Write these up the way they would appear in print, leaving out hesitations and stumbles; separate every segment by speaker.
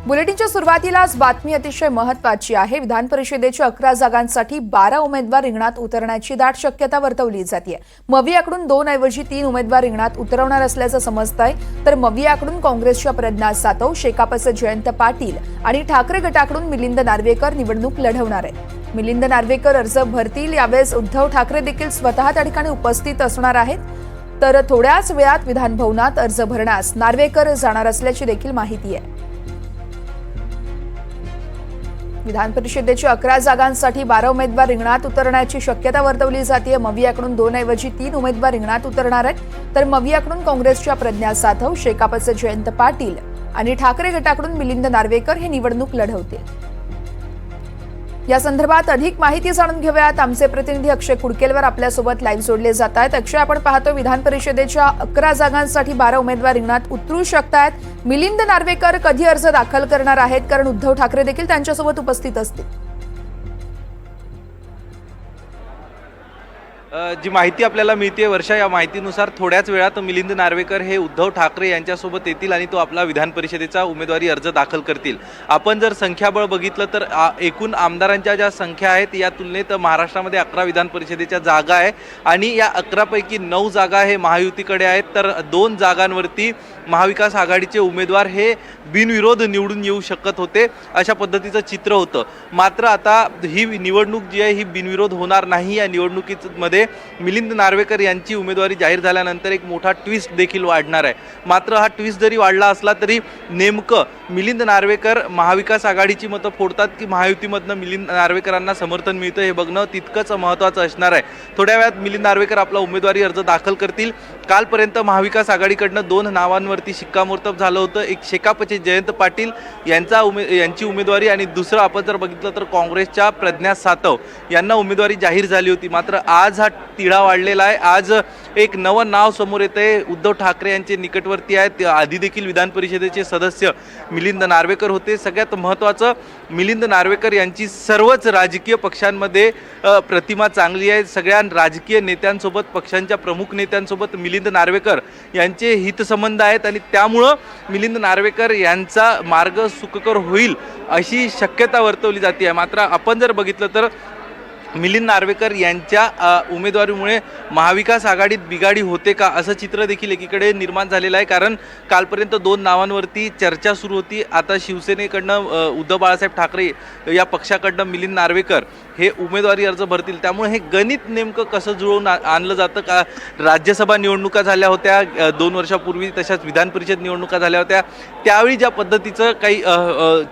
Speaker 1: बुलेटिनच्या सुरुवातीलाच बातमी अतिशय महत्त्वाची आहे। विधान परिषदेच्या 11 जागांसाठी 12 उमेदवार रिंगणात उतरण्याची दाट शक्यता वर्तवली जाते। मवियाकडून 2 ऐवजी 3 उमेदवार रिंगणात उतरवणार असल्याचं समजतंय। तर मवियाकडून काँग्रेसच्या प्रज्ञा सातव, शेकापचे जयंत पाटील आणि ठाकरे गटाकडून मिलिंद नार्वेकर निवडणूक लढवणार आहेत। मिलिंद नार्वेकर अर्ज भरतील। यावेळेस उद्धव ठाकरे देखील स्वतः त्या ठिकाणी उपस्थित असणार आहेत। तर थोड्याच वेळात विधान भवनात अर्ज भरण्यास नार्वेकर जाणार असल्याची देखील माहिती आहे। विधान परिषदेच्या 11 जागांसाठी 12 उमेदवार रिंगणात उतरण्याची शक्यता वर्तवली जाते। मवियाकडून 2 ऐवजी 3 उमेदवार रिंगणात उतरणार आहेत। तर मवियाकडून काँग्रेसच्या प्रज्ञा सातव, शेकापचे जयंत पाटील आणि ठाकरे गटाकडून मिलिंद नार्वेकर हे निवडणूक लढवतील। या संदर्भात अधिक माहिती जाणून घेऊयात। आमचे प्रतिनिधी अक्षय कुडकेलवर आपल्यासोबत लाईव्ह जोडले जात आहेत। अक्षय, आपण पाहतो विधान परिषदेच्या 11 जागांसाठी 12 उमेदवार रिंगणात उतरू शकतात। मिलिंद नार्वेकर कधी अर्ज दाखल करणार आहेत, कारण उद्धव ठाकरे देखील त्यांच्यासोबत उपस्थित असतील?
Speaker 2: जी माहिती आपल्याला मिळते वर्षा, या माहितीनुसार थोड्याच वेळात मिलिंद नार्वेकर हे उद्धव ठाकरे यांच्यासोबत येतील आणि तो आपला विधान परिषदेचा उमेदवारी अर्ज दाखल करतील। आपण जर संख्याबळ बघितलं तर एकूण आमदारांच्या ज्या संख्या आहेत या तुलनेत महाराष्ट्रामध्ये 11 विधान परिषदेच्या जागा आहे आणि या 11 पैकी 9 जागा हे महायुतीकडे आहेत। तर 2 जागांवरती महाविकास आघाडीचे उमेदवार हे बिनविरोध निवडून येऊ शकत होते, अशा पद्धतीचं चित्र होतं। मात्र आता ही निवडणूक जी आहे ही बिनविरोध होणार नाही। या निवडणुकीमध्ये मिलिंद नार्वेकर यांची उमेदवारी जाहीर झाल्यानंतर एक मोठा ट्विस्ट देखील वाढणार आहे। मात्र हा ट्विस्ट जरी वाढला असला तरी नेमकं मिलिंद नार्वेकर महाविकास आघाडीची मतं फोडतात की महायुतीमधनं मिलिंद नार्वेकरांना समर्थन मिळतं हे बघणं तितकंच महत्त्वाचं असणार आहे। थोड्या वेळात मिलिंद नार्वेकर आपला उमेदवारी अर्ज दाखल करतील। कालपर्यंत महाविकास आघाडीकडनं 2 नावांवरती शिक्कामोर्तब झालं होतं। एक शेकापचे जयंत पाटील यांची उमेदवारी आणि दुसरं आपण जर बघितलं तर काँग्रेसच्या प्रज्ञा सातव यांना उमेदवारी जाहीर झाली होती। मात्र आज हा तिढा वाढलेला आहे। आज एक नवं नाव समोर येतंय, उद्धव ठाकरे यांचे निकटवर्ती आहेत। आधी देखील विधान परिषदेचे सदस्य मिलिंद नार्वेकर होते। सगळ्यात महत्त्वाचं, मिलिंद नार्वेकर यांची सर्वच राजकीय पक्षांमध्ये प्रतिमा चांगली आहे। सगळ्या राजकीय नेत्यांसोबत, पक्षांच्या प्रमुख नेत्यांसोबत मिलिंद नार्वेकर यांचे हितसंबंध आहेत आणि त्यामुळं मिलिंद नार्वेकर यांचा मार्ग सुखकर होईल अशी शक्यता वर्तवली जाते। मात्र आपण जर बघितलं तर मिलिंद नार्वेकर यांच्या उमेदवारीमुळे महाविकास आघाडीत बिघाडी होते का असं चित्र देखील एकीकडे निर्माण झालेलं आहे। कारण कालपर्यंत 2 नावांवरती चर्चा सुरू होती। आता शिवसेनेकडनं उद्धव बाळासाहेब ठाकरे या पक्षाकडनं मिलिंद नार्वेकर हे उमेदवारी अर्ज भरतील। त्यामुळे हे गणित नेमकं कसं जुळवून आणलं जातं का? राज्यसभा निवडणुका झाल्या होत्या 2 वर्षापूर्वी, तशाच विधान परिषद निवडणुका झाल्या होत्या, त्यावेळी ज्या पद्धतीचं काही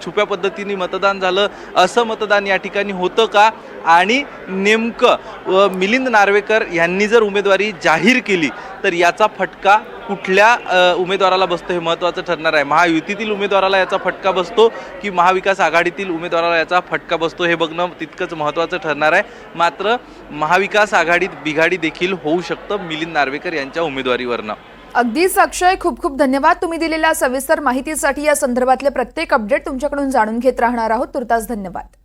Speaker 2: छुप्या पद्धतीने मतदान झालं, असं मतदान या ठिकाणी होतं का? आणि नेमकं मिलिंद नार्वेकर यांनी जर उमेदवारी जाहीर केली तर याचा फटका कुठल्या उमेदवाराला बसतो हे महत्त्वाचं ठरणार आहे। महायुतीतील उमेदवाराला याचा फटका बसतो की महाविकास आघाडीतील उमेदवाराला याचा फटका बसतो हे बघणं तितकंच महत्त्वाचं ठरणार आहे। मात्र महाविकास आघाडीत बिघाडी देखील होऊ शकतं मिलिंद नार्वेकर यांच्या उमेदवारीवरनं।
Speaker 1: अगदीच अक्षय, खूप खूप धन्यवाद। तुम्ही दिलेल्या सविस्तर माहितीसाठी। या संदर्भातले प्रत्येक अपडेट तुमच्याकडून जाणून घेत राहणार आहोत। तुर्तास धन्यवाद।